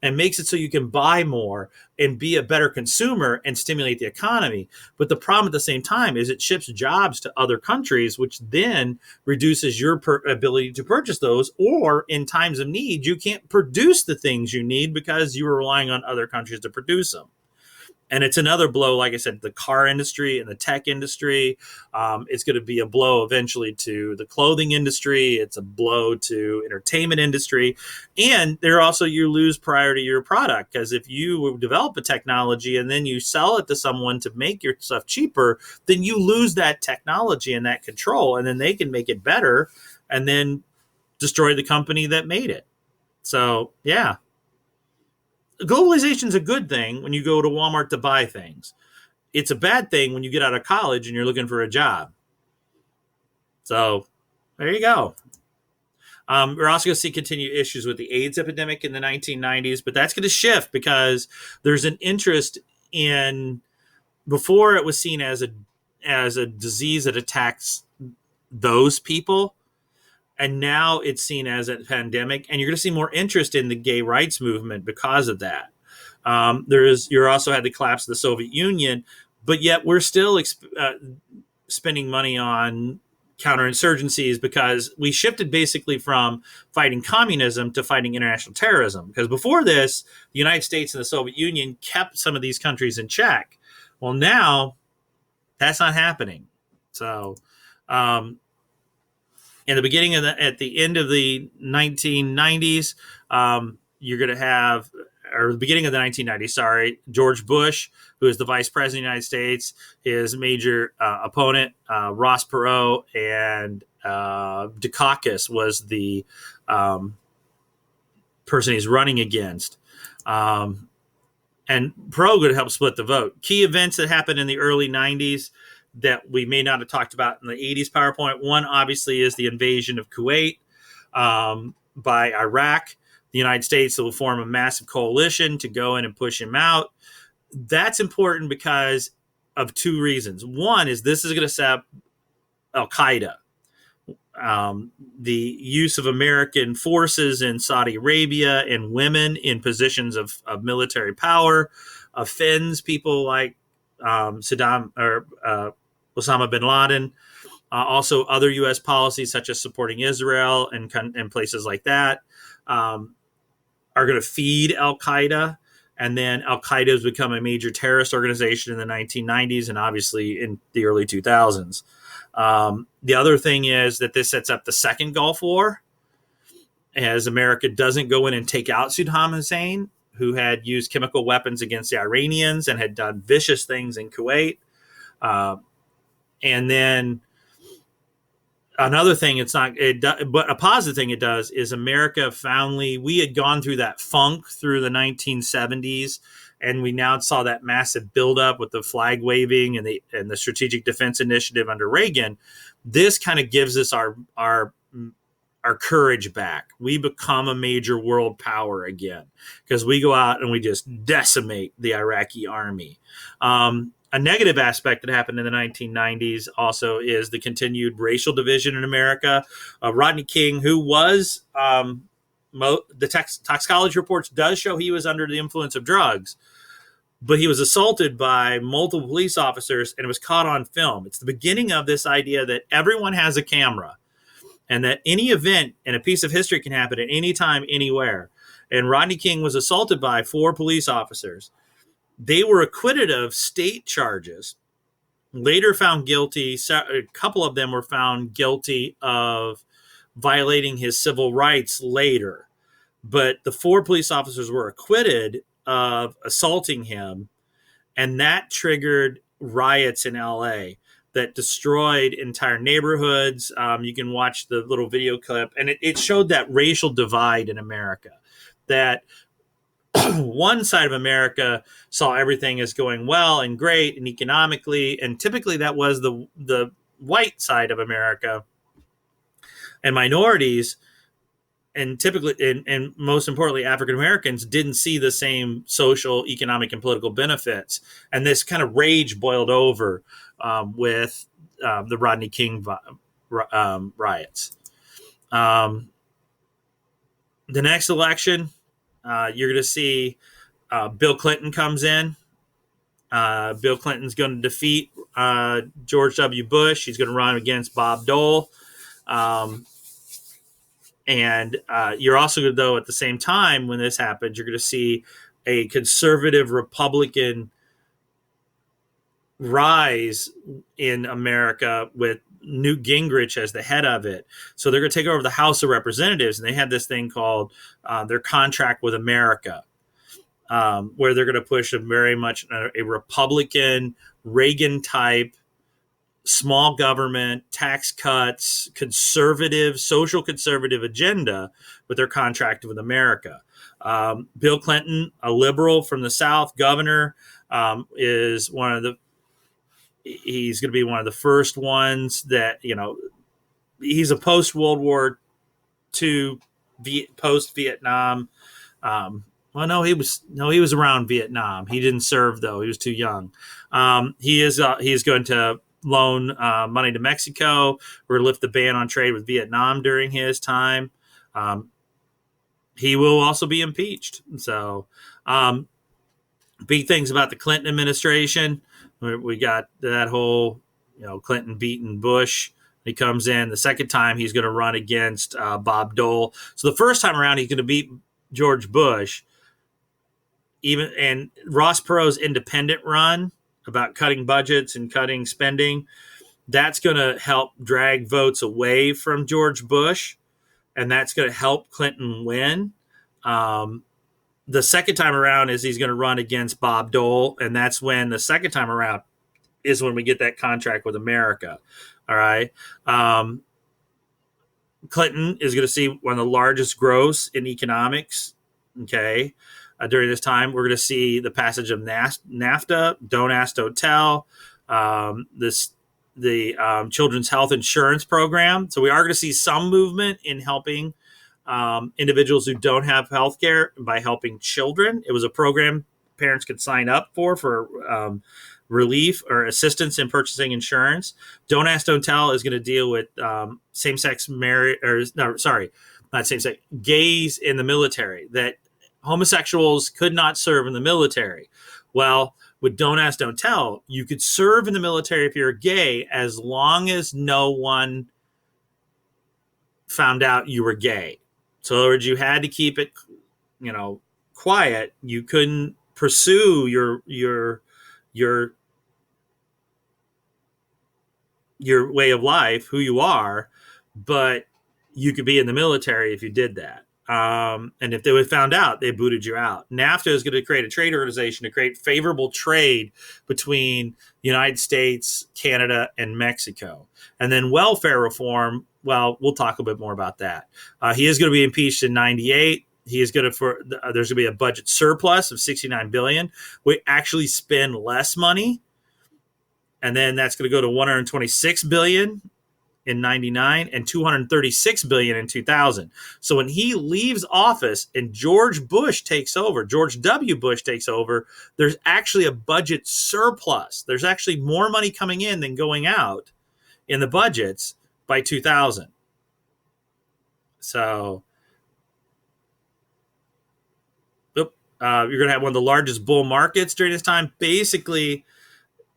and makes it so you can buy more and be a better consumer and stimulate the economy. But the problem at the same time is it ships jobs to other countries, which then reduces your ability to purchase those. Or in times of need, you can't produce the things you need because you are relying on other countries to produce them. And it's another blow, like I said, the car industry and the tech industry. It's going to be a blow eventually to the clothing industry. It's a blow to entertainment industry. And there also you lose priority to your product because if you develop a technology and then you sell it to someone to make your stuff cheaper, then you lose that technology and that control. And then they can make it better and then destroy the company that made it. So, yeah. Globalization is a good thing when you go to Walmart to buy things. It's a bad thing when you get out of college and you're looking for a job. So there you go. We're also going to see continued issues with the AIDS epidemic in the 1990s, but that's going to shift because there's an interest in, before it was seen as a disease that attacks those people. And now it's seen as a pandemic, and you're going to see more interest in the gay rights movement because of that. You also had the collapse of the Soviet Union, but yet we're still spending money on counterinsurgencies because we shifted basically from fighting communism to fighting international terrorism. Because before this, the United States and the Soviet Union kept some of these countries in check. Well, now that's not happening. So, in the beginning of at the end of the 1990s, you're going to have, or the beginning of the 1990s, sorry, George Bush, who is the vice president of the United States, his major opponent, Ross Perot, and Dukakis was the person he's running against. And Perot would help split the vote. Key events that happened in the early 90s that we may not have talked about in the 80s PowerPoint. One, obviously, is the invasion of Kuwait by Iraq. The United States will form a massive coalition to go in and push him out. That's important because of two reasons. One is this is going to set up Al-Qaeda. The use of American forces in Saudi Arabia and women in positions of military power offends people like Saddam or Osama bin Laden. Also, other U.S. policies such as supporting Israel and places like that are going to feed Al-Qaeda. And then Al-Qaeda has become a major terrorist organization in the 1990s and obviously in the early 2000s. The other thing is that this sets up the second Gulf War, as America doesn't go in and take out Saddam Hussein, who had used chemical weapons against the Iranians and had done vicious things in Kuwait. And then another thing, but a positive thing it does is America we had gone through that funk through the 1970s, and we now saw that massive buildup with the flag waving and the Strategic Defense Initiative under Reagan. This kind of gives us our courage back. We become a major world power again because we go out and we just decimate the Iraqi army. A negative aspect that happened in the 1990s also is the continued racial division in America. Rodney King, who was the toxicology reports does show he was under the influence of drugs, but he was assaulted by multiple police officers and it was caught on film. It's the beginning of this idea that everyone has a camera and that any event and a piece of history can happen at any time, anywhere. And Rodney King was assaulted by 4 police officers. They were acquitted of state charges, later found guilty. A couple of them were found guilty of violating his civil rights later. But the 4 police officers were acquitted of assaulting him, and that triggered riots in LA that destroyed entire neighborhoods. You can watch the little video clip, and it showed that racial divide in America, that one side of America saw everything as going well and great and economically, and typically that was the white side of America, and minorities, and typically, and most importantly, African Americans didn't see the same social, economic, and political benefits. And this kind of rage boiled over with the Rodney King riots. The next election, you're going to see Bill Clinton comes in. Bill Clinton's going to defeat George W. Bush. He's going to run against Bob Dole. And you're also, though, at the same time when this happens, you're going to see a conservative Republican rise in America with Newt Gingrich as the head of it. So they're going to take over the House of Representatives, and they had this thing called their contract with America, where they're going to push a very much a Republican, Reagan-type, small government, tax cuts, conservative, social conservative agenda with their contract with America. Bill Clinton, a liberal from the South, governor, is he's going to be one of the first ones that, he's a post-World War II, post-Vietnam. He was around Vietnam. He didn't serve, though. He was too young. He's going to loan money to Mexico or lift the ban on trade with Vietnam during his time. He will also be impeached. So big things about the Clinton administration. We got that whole, Clinton beating Bush. He comes in. The second time he's going to run against Bob Dole. So the first time around he's going to beat George Bush. And Ross Perot's independent run about cutting budgets and cutting spending, that's going to help drag votes away from George Bush, and that's going to help Clinton win. The second time around is he's going to run against Bob Dole, and that's when the second time around is when we get that contract with America. All right. Clinton is going to see one of the largest growths in economics Okay. During this time, we're going to see the passage of NAFTA, Don't Ask, Don't Tell, the Children's Health Insurance Program. So we are going to see some movement in helping individuals who don't have health care by helping children. It was a program parents could sign up for relief or assistance in purchasing insurance. Don't Ask, Don't Tell is going to deal with same-sex marriage, or no, sorry, not same-sex, gays in the military, that homosexuals could not serve in the military. Well, with Don't Ask, Don't Tell, you could serve in the military if you're gay as long as no one found out you were gay. So, in other words, you had to keep it, quiet. You couldn't pursue your way of life, who you are, but you could be in the military if you did that. And if they would found out, they booted you out. NAFTA is going to create a trade organization to create favorable trade between the United States, Canada, and Mexico. And then welfare reform, well, we'll talk a bit more about that. He is going to be impeached in 98. He is going to there's going to be a budget surplus of $69 billion. We actually spend less money, and then that's going to go to $126 billion in 99 and $236 billion in 2000. So when he leaves office and George W. Bush takes over, there's actually a budget surplus. There's actually more money coming in than going out in the budgets by 2000. So you're going to have one of the largest bull markets during this time. Basically,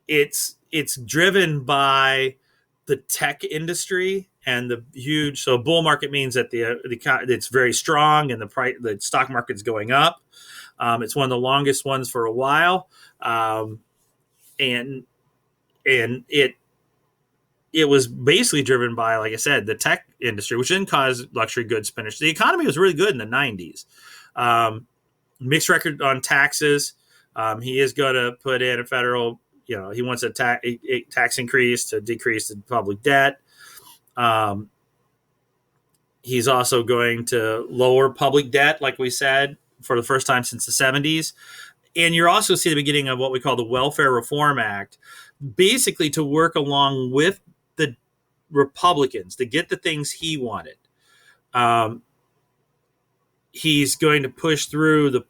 it's driven by the tech industry and the huge. So bull market means that it's very strong and the stock market's going up. It's one of the longest ones for a while, and it was basically driven by, like I said, the tech industry, which didn't cause luxury goods spinach. The economy was really good in the 90s. Mixed record on taxes. He is going to put in a federal. He wants a tax increase to decrease the public debt. He's also going to lower public debt, like we said, for the first time since the 70s. And you're also seeing the beginning of what we call the Welfare Reform Act, basically to work along with the Republicans to get the things he wanted. He's going to push through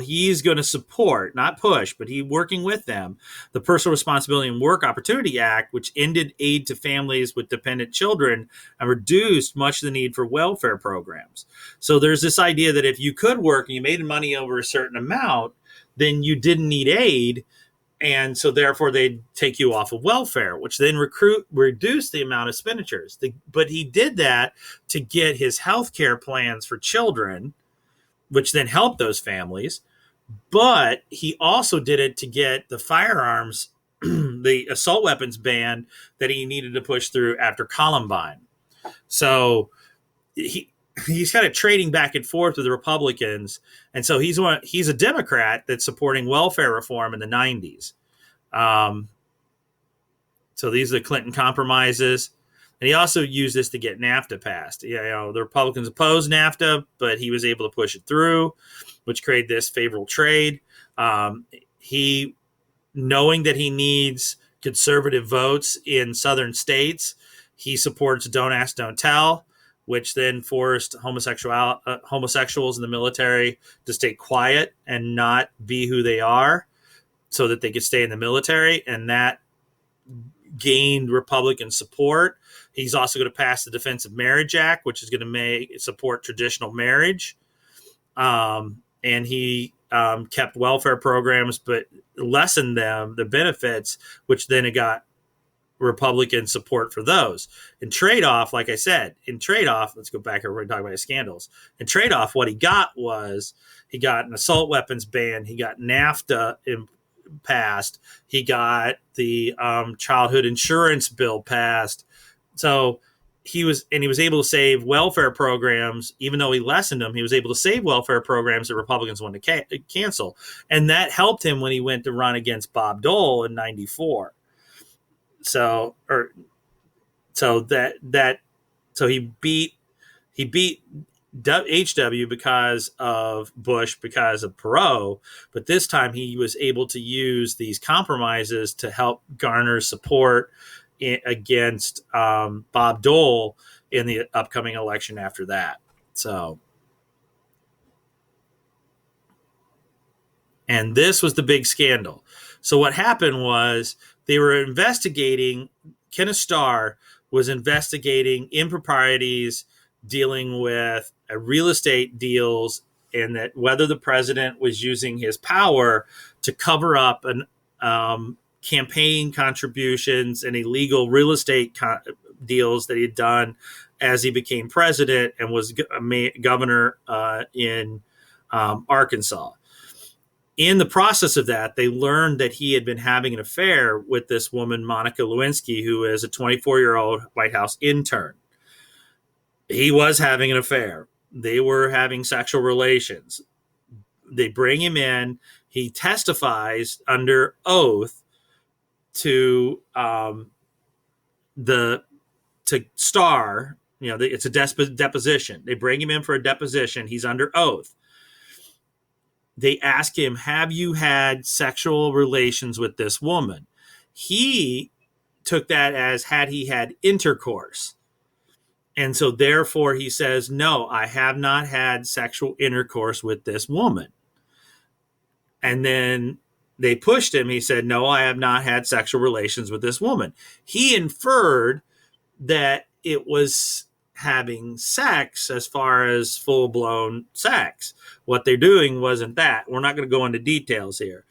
he's going to support, not push, but he working with them, the Personal Responsibility and Work Opportunity Act, which ended aid to families with dependent children and reduced much of the need for welfare programs. So there's this idea that if you could work and you made money over a certain amount, then you didn't need aid. And so therefore they'd take you off of welfare, which then reduced the amount of expenditures. But he did that to get his health care plans for children, which then helped those families. But he also did it to get the firearms, the assault weapons ban that he needed to push through after Columbine. So he's kind of trading back and forth with the Republicans. And so he's a Democrat that's supporting welfare reform in the 90s. So these are the Clinton compromises. And he also used this to get NAFTA passed. The Republicans opposed NAFTA, but he was able to push it through, which created this favorable trade. He, knowing that he needs conservative votes in southern states, he supports Don't Ask, Don't Tell, which then forced homosexuals in the military to stay quiet and not be who they are so that they could stay in the military. And that gained Republican support. He's also going to pass the Defense of Marriage Act, which is going to support traditional marriage. And he kept welfare programs, but lessened the benefits, which then it got Republican support for those. In trade-off, like I said, let's go back here. We're going to talk about his scandals. In trade-off, what he got an assault weapons ban. He got NAFTA passed. He got the childhood insurance bill passed. So he was able to save welfare programs. Even though he lessened them, he was able to save welfare programs that Republicans wanted to cancel. And that helped him when he went to run against Bob Dole in 94. So he beat HW because of Bush, because of Perot, but this time he was able to use these compromises to help garner support against Bob Dole in the upcoming election after that. So, and this was the big scandal. So what happened was they were investigating, Kenneth Starr was investigating improprieties dealing with real estate deals, and that whether the president was using his power to cover up an campaign contributions and illegal real estate deals that he had done as he became president and was governor in Arkansas. In the process of that, they learned that he had been having an affair with this woman, Monica Lewinsky, who is a 24-year-old White House intern. He was having an affair. They were having sexual relations. They bring him in. He testifies under oath to Starr. It's a deposition. They bring him in for a deposition. He's under oath. They ask him, have you had sexual relations with this woman? He took that as had he had intercourse. And so therefore he says, no, I have not had sexual intercourse with this woman. And then they pushed him. He said, no, I have not had sexual relations with this woman. He inferred that it was having sex as far as full-blown sex. What they're doing wasn't that. We're not going to go into details here.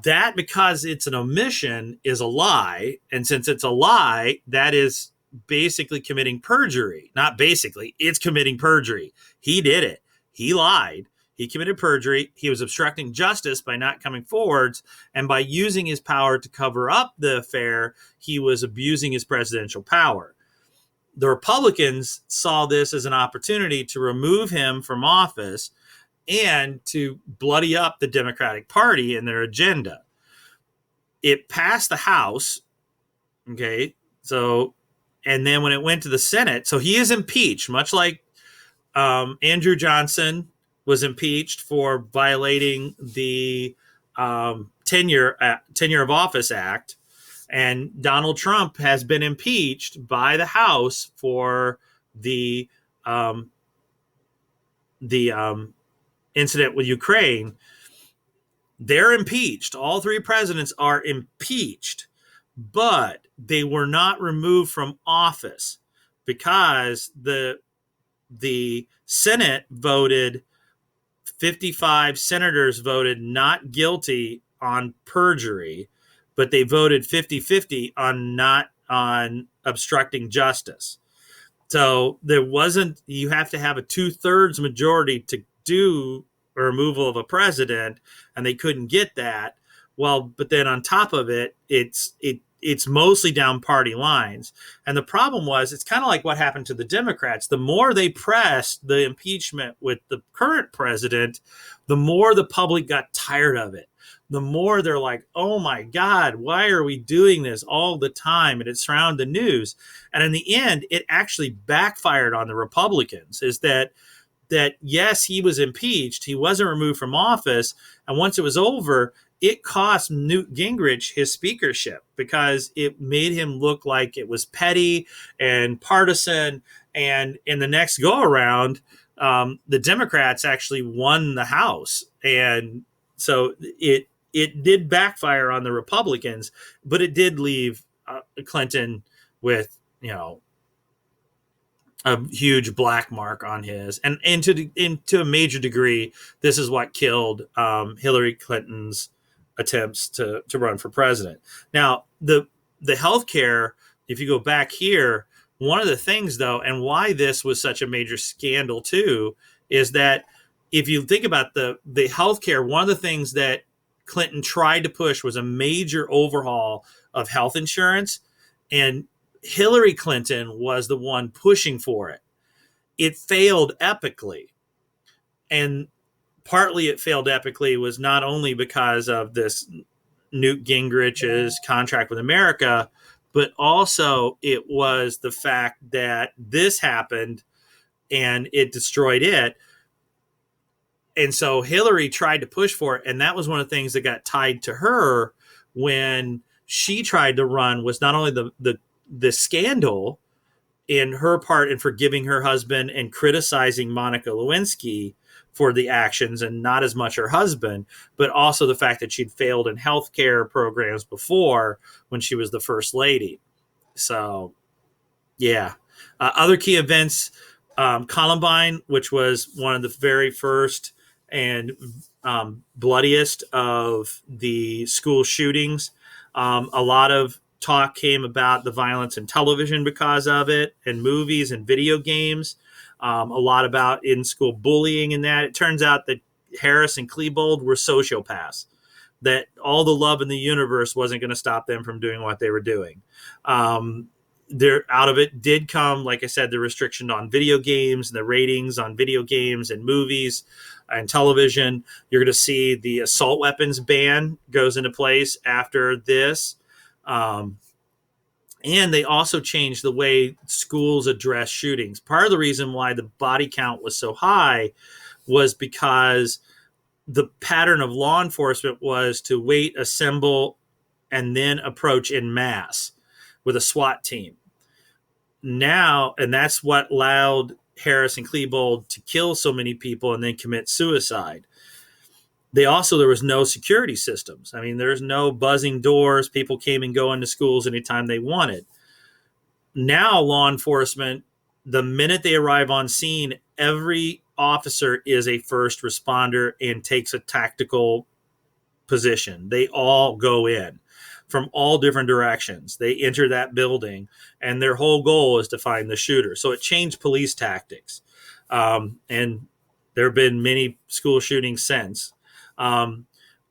That, because it's an omission, is a lie. And since it's a lie, that is basically committing perjury. Not basically, it's committing perjury. He did it. He lied. He committed perjury. He was obstructing justice by not coming forwards. And by using his power to cover up the affair, he was abusing his presidential power. The Republicans saw this as an opportunity to remove him from office and to bloody up the Democratic Party and their agenda. It passed the House. Okay. So, and then when it went to the Senate, so he is impeached, much like Andrew Johnson was impeached for violating the Tenure of Office Act. And Donald Trump has been impeached by the House for the incident with Ukraine. They're impeached. All three presidents are impeached, but they were not removed from office because the Senate voted, 55 senators voted not guilty on perjury, but they voted 50-50 on not on obstructing justice. So there wasn't, you have to have a 2/3 majority to do a removal of a president, and they couldn't get that. Well, but then on top of it, it's mostly down party lines. And the problem was, it's kind of like what happened to the Democrats. The more they pressed the impeachment with the current president, the more the public got tired of it. The more they're like, oh my God, why are we doing this all the time? And it surrounded the news. And in the end, it actually backfired on the Republicans, is that yes, he was impeached. He wasn't removed from office. And once it was over, it cost Newt Gingrich his speakership because it made him look like it was petty and partisan. And in the next go around, the Democrats actually won the House. And so it did backfire on the Republicans, but it did leave Clinton with, a huge black mark on his. And to a major degree, this is what killed Hillary Clinton's attempts to run for president. Now, the healthcare, if you go back here, one of the things, though, and why this was such a major scandal, too, is that if you think about the healthcare, one of the things that Clinton tried to push was a major overhaul of health insurance, and Hillary Clinton was the one pushing for it. It failed epically. And partly it failed epically was not only because of this Newt Gingrich's contract with America, but also it was the fact that this happened and it destroyed it. And so Hillary tried to push for it, and that was one of the things that got tied to her when she tried to run, was not only the scandal in her part in forgiving her husband and criticizing Monica Lewinsky for the actions and not as much her husband, but also the fact that she'd failed in healthcare programs before when she was the first lady. So, yeah. Other key events, Columbine, which was one of the very first and bloodiest of the school shootings. A lot of talk came about the violence in television because of it, and movies and video games. A lot about in-school bullying and that. It turns out that Harris and Klebold were sociopaths, that all the love in the universe wasn't going to stop them from doing what they were doing. There, out of it did come, like I said, the restriction on video games and the ratings on video games and movies and television. You're going to see the assault weapons ban goes into place after this. And they also changed the way schools address shootings. Part of the reason why the body count was so high was because the pattern of law enforcement was to wait, assemble, and then approach in mass with a SWAT team. Now, and that's what allowed Harris and Klebold to kill so many people and then commit suicide. There was no security systems. I mean, there's no buzzing doors. People came and go into schools anytime they wanted. Now, law enforcement, the minute they arrive on scene, every officer is a first responder and takes a tactical position. They all go in from all different directions. They enter that building, and their whole goal is to find the shooter. So it changed police tactics. And there have been many school shootings since.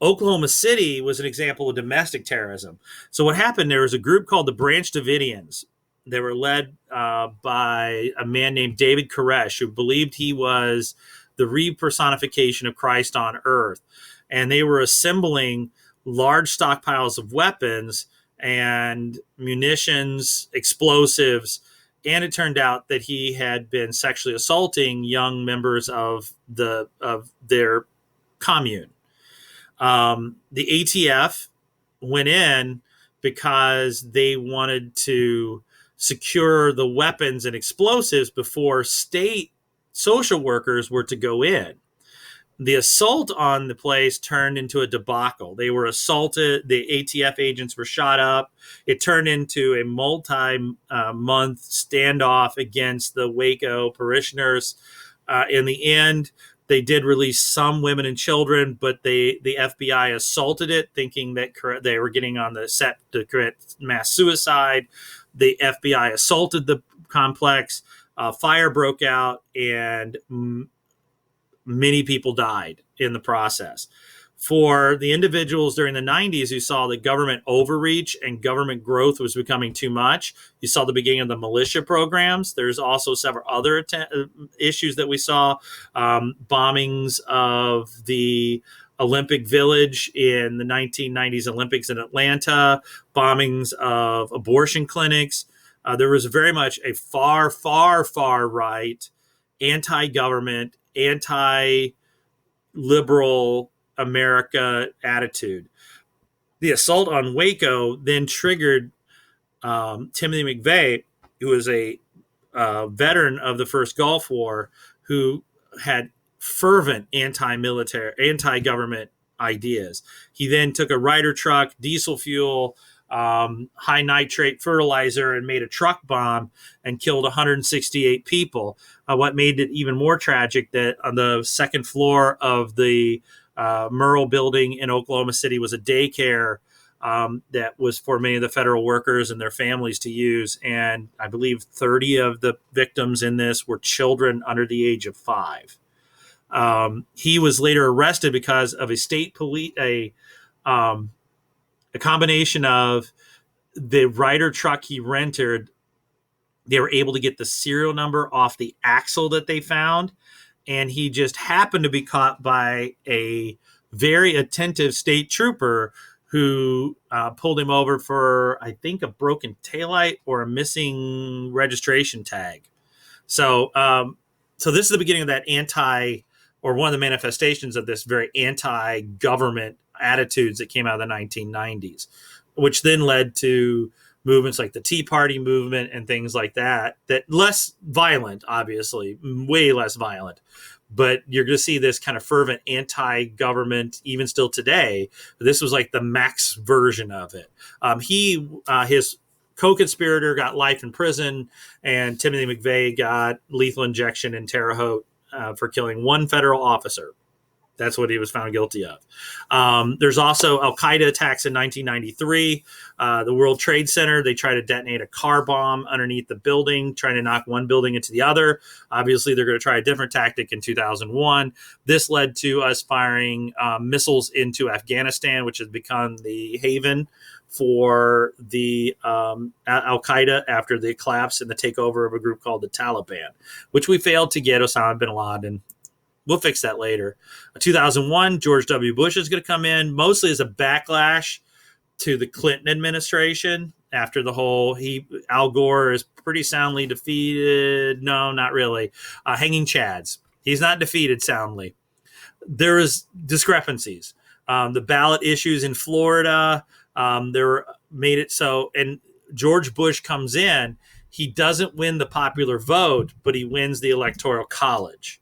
Oklahoma City was an example of domestic terrorism. So what happened, there was a group called the Branch Davidians. They were led by a man named David Koresh, who believed he was the re-personification of Christ on earth. And they were assembling large stockpiles of weapons and munitions, explosives, and it turned out that he had been sexually assaulting young members of their commune. The ATF went in because they wanted to secure the weapons and explosives before state social workers were to go in. The assault on the place turned into a debacle. They were assaulted. The ATF agents were shot up. It turned into a multi-month standoff against the Waco parishioners. In the end, they did release some women and children, but the FBI assaulted it, thinking that they were getting on the set to commit mass suicide. The FBI assaulted the complex. Fire broke out, and many people died in the process. For the individuals during the 90s who saw the government overreach and government growth was becoming too much, you saw the beginning of the militia programs. There's also several other issues that we saw. Bombings of the Olympic Village in the 1990s Olympics in Atlanta, bombings of abortion clinics. There was very much a far, far, far right, anti-government, anti-liberal America attitude. The assault on Waco then triggered Timothy McVeigh, who was a veteran of the first Gulf War, who had fervent anti-government ideas. He then took a Ryder truck, diesel fuel, high nitrate fertilizer, and made a truck bomb and killed 168 people. What made it even more tragic, that on the second floor of the Murrell building in Oklahoma City was a daycare that was for many of the federal workers and their families to use. And I believe 30 of the victims in this were children under the age of 5. He was later arrested because of a state police, a combination of the Ryder truck he rented. They were able to get the serial number off the axle that they found. And he just happened to be caught by a very attentive state trooper who pulled him over for, I think, a broken taillight or a missing registration tag. So So this is the beginning of that or one of the manifestations of this very anti-government attitudes that came out of the 1990s, which then led to movements like the Tea Party movement and things like that, less violent, obviously, way less violent. But you're going to see this kind of fervent anti-government even still today. This was like the max version of it. His co-conspirator got life in prison, and Timothy McVeigh got lethal injection in Terre Haute for killing one federal officer. That's what he was found guilty of. There's also Al-Qaeda attacks in 1993. The World Trade Center, they tried to detonate a car bomb underneath the building, trying to knock one building into the other. Obviously, they're going to try a different tactic in 2001. This led to us firing missiles into Afghanistan, which has become the haven for the Al-Qaeda after the collapse and the takeover of a group called the Taliban, which we failed to get Osama bin Laden. We'll fix that later. 2001, George W. Bush is going to come in, mostly as a backlash to the Clinton administration after the whole Al Gore is pretty soundly defeated. No, not really. Hanging chads. He's not defeated soundly. There is discrepancies. The ballot issues in Florida, there made it so, and George Bush comes in, he doesn't win the popular vote, but he wins the Electoral College.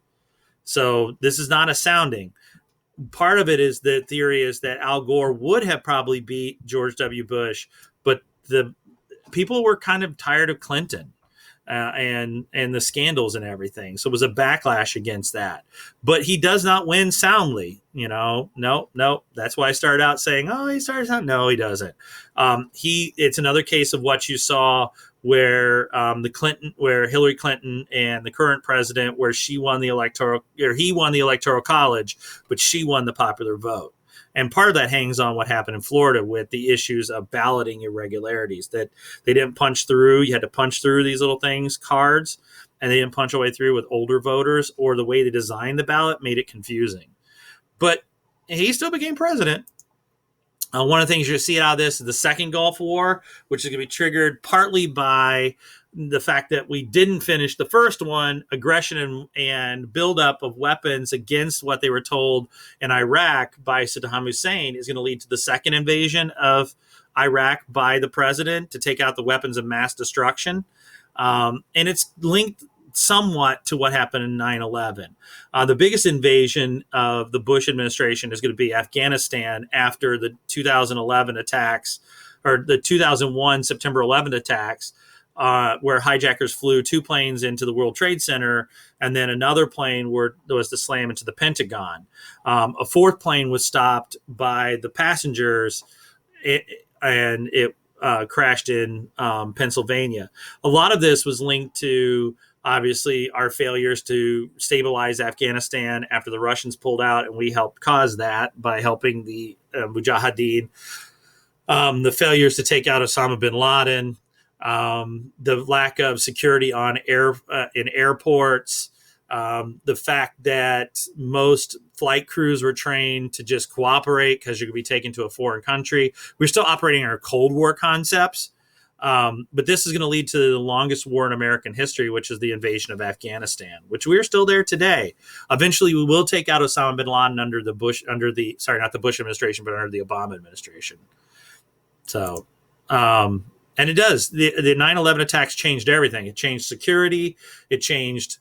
So this is not a sounding. Part of it is the theory is that Al Gore would have probably beat George W. Bush, but the people were kind of tired of Clinton and the scandals and everything. So it was a backlash against that. But he does not win soundly. No. That's why I started out saying, oh, he started out. No, he doesn't. It's another case of what you saw where where Hillary Clinton and the current president, where he won the Electoral College, but she won the popular vote. And part of that hangs on what happened in Florida with the issues of balloting irregularities, that they didn't punch through. You had to punch through these little things, cards, and they didn't punch their way through with older voters, or the way they designed the ballot made it confusing. But he still became president. One of the things you're going to see out of this is the second Gulf War, which is going to be triggered partly by the fact that we didn't finish the first one. Aggression and buildup of weapons against what they were told in Iraq by Saddam Hussein is going to lead to the second invasion of Iraq by the president to take out the weapons of mass destruction. And it's linked somewhat to what happened in 9/11. The biggest invasion of the Bush administration is going to be Afghanistan after the 2011 attacks, or the 2001 September 11th attacks, where hijackers flew two planes into the World Trade Center, and then another plane was to slam into the Pentagon. A fourth plane was stopped by the passengers, and it crashed in Pennsylvania. A lot of this was linked to, obviously, our failures to stabilize Afghanistan after the Russians pulled out, and we helped cause that by helping the Mujahideen. The failures to take out Osama bin Laden, the lack of security on in airports, the fact that most flight crews were trained to just cooperate because you're going to be taken to a foreign country. We're still operating our Cold War concepts. But this is going to lead to the longest war in American history, which is the invasion of Afghanistan, which we are still there today. Eventually, we will take out Osama bin Laden under the not the Bush administration, but under the Obama administration. So, and it does. The 9/11 attacks changed everything. It changed security. It changed.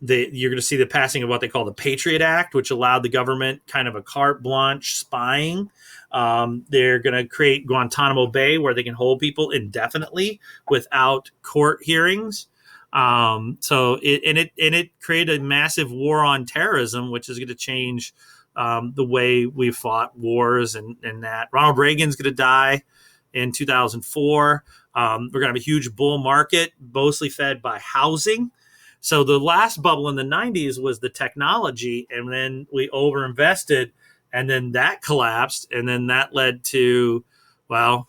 You're going to see the passing of what they call the Patriot Act, which allowed the government kind of a carte blanche spying. They're going to create Guantanamo Bay, where they can hold people indefinitely without court hearings. So it created a massive war on terrorism, which is going to change the way we fought wars and that. Ronald Reagan's going to die in 2004. We're going to have a huge bull market, mostly fed by housing. So the last bubble in the 90s was the technology, and then we overinvested, and then that collapsed, and then that led to, well,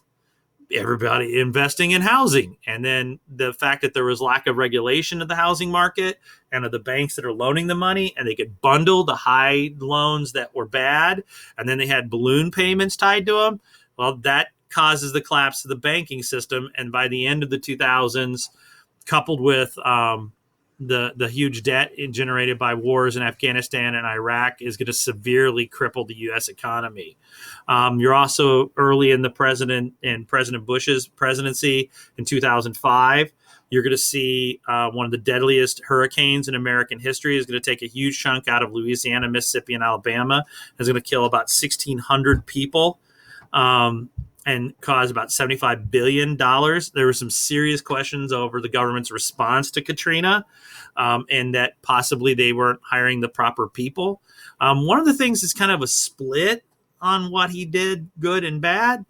everybody investing in housing. And then the fact that there was lack of regulation of the housing market and of the banks that are loaning the money, and they could bundle the high loans that were bad, and then they had balloon payments tied to them. Well, that causes the collapse of the banking system. And by the end of the 2000s, coupled with the huge debt generated by wars in Afghanistan and Iraq is going to severely cripple the U.S. economy. You're also early in President Bush's presidency in 2005. You're going to see one of the deadliest hurricanes in American history is going to take a huge chunk out of Louisiana, Mississippi, and Alabama. It's going to kill about 1,600 people. And caused about $75 billion. There were some serious questions over the government's response to Katrina, and that possibly they weren't hiring the proper people. One of the things is kind of a split on what he did, good and bad,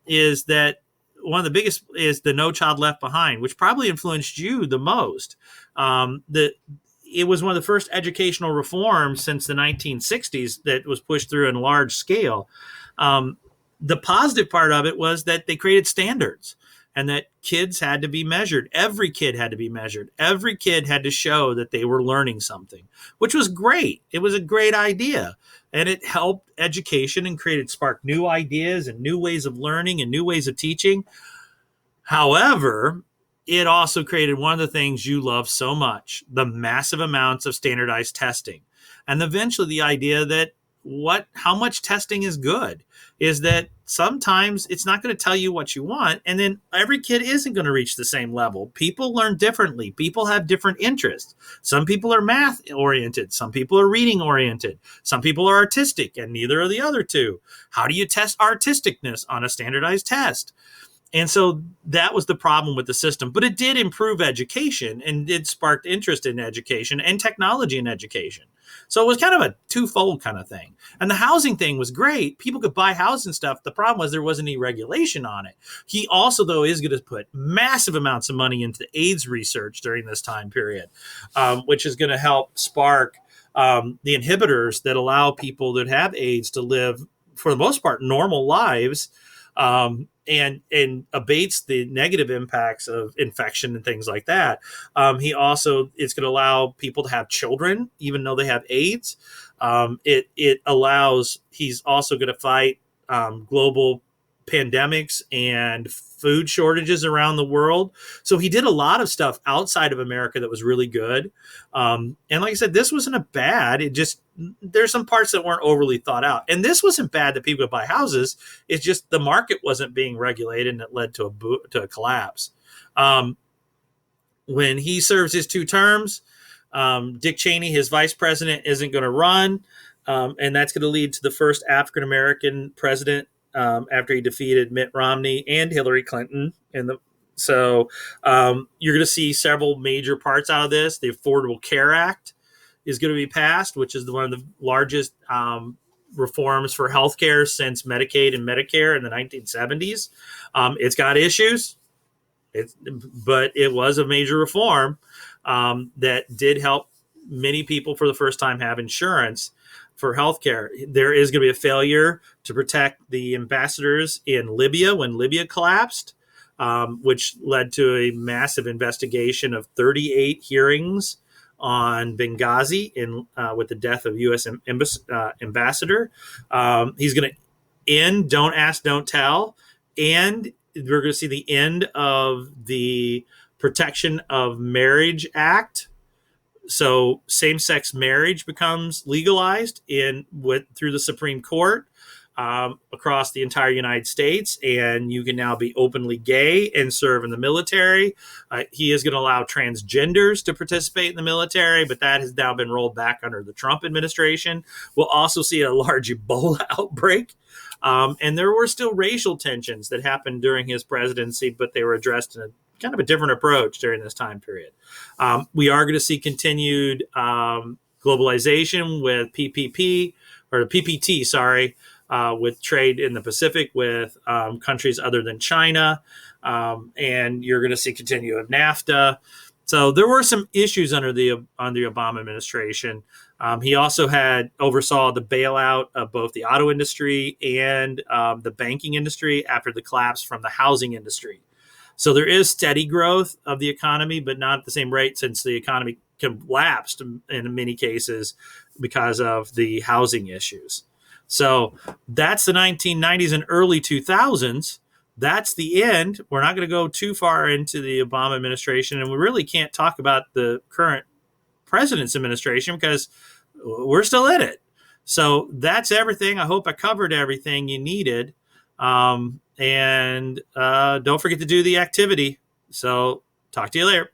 is that one of the biggest is the No Child Left Behind, which probably influenced you the most. It was one of the first educational reforms since the 1960s that was pushed through in large scale. The positive part of it was that they created standards and that kids had to be measured. Every kid had to be measured. Every kid had to show that they were learning something, which was great. It was a great idea. And it helped education and sparked new ideas and new ways of learning and new ways of teaching. However, it also created one of the things you love so much, the massive amounts of standardized testing. And eventually the idea that how much testing is good is that sometimes it's not going to tell you what you want. And then every kid isn't going to reach the same level. People learn differently. People have different interests. Some people are math oriented. Some people are reading oriented. Some people are artistic, and neither are the other two. How do you test artisticness on a standardized test? And so that was the problem with the system. But it did improve education and did spark interest in education and technology in education. So it was kind of a twofold kind of thing. And the housing thing was great. People could buy houses and stuff. The problem was there wasn't any regulation on it. He also, though, is going to put massive amounts of money into the AIDS research during this time period, which is going to help spark the inhibitors that allow people that have AIDS to live, for the most part, normal lives, and abates the negative impacts of infection and things like that. He also is going to allow people to have children, even though they have AIDS. He's also going to fight global pandemics and food shortages around the world. So he did a lot of stuff outside of America that was really good. And like I said, this wasn't a bad. There's some parts that weren't overly thought out. And this wasn't bad that people could buy houses. It's just the market wasn't being regulated, and it led to a collapse. When he serves his 2 terms, Dick Cheney, his vice president, isn't going to run. And that's going to lead to the first African-American president after he defeated Mitt Romney and Hillary Clinton. So you're going to see several major parts out of this. The Affordable Care Act is going to be passed, which is one of the largest reforms for healthcare since Medicaid and Medicare in the 1970s. It's got issues, but it was a major reform that did help many people for the first time have insurance for healthcare. There is going to be a failure to protect the ambassadors in Libya when Libya collapsed, which led to a massive investigation of 38 hearings on Benghazi with the death of U.S. ambassador. He's going to end Don't Ask, Don't Tell, and we're going to see the end of the Protection of Marriage Act. So same-sex marriage becomes legalized through the Supreme Court across the entire United States, and you can now be openly gay and serve in the military. He is going to allow transgenders to participate in the military, but that has now been rolled back under the Trump administration. We'll also see a large Ebola outbreak. And there were still racial tensions that happened during his presidency, but they were addressed in a kind of a different approach during this time period. We are going to see continued globalization with PPP, or PPT, sorry, with trade in the Pacific with countries other than China. And you're going to see continue of NAFTA. So there were some issues under the Obama administration. He also oversaw the bailout of both the auto industry and the banking industry after the collapse from the housing industry. So there is steady growth of the economy, but not at the same rate, since the economy collapsed in many cases because of the housing issues. So that's the 1990s and early 2000s. that's the end. We're not going to go too far into the Obama administration, and we really can't talk about the current president's administration because we're still in it. So that's everything. I hope I covered everything you needed. And don't forget to do the activity. So talk to you later.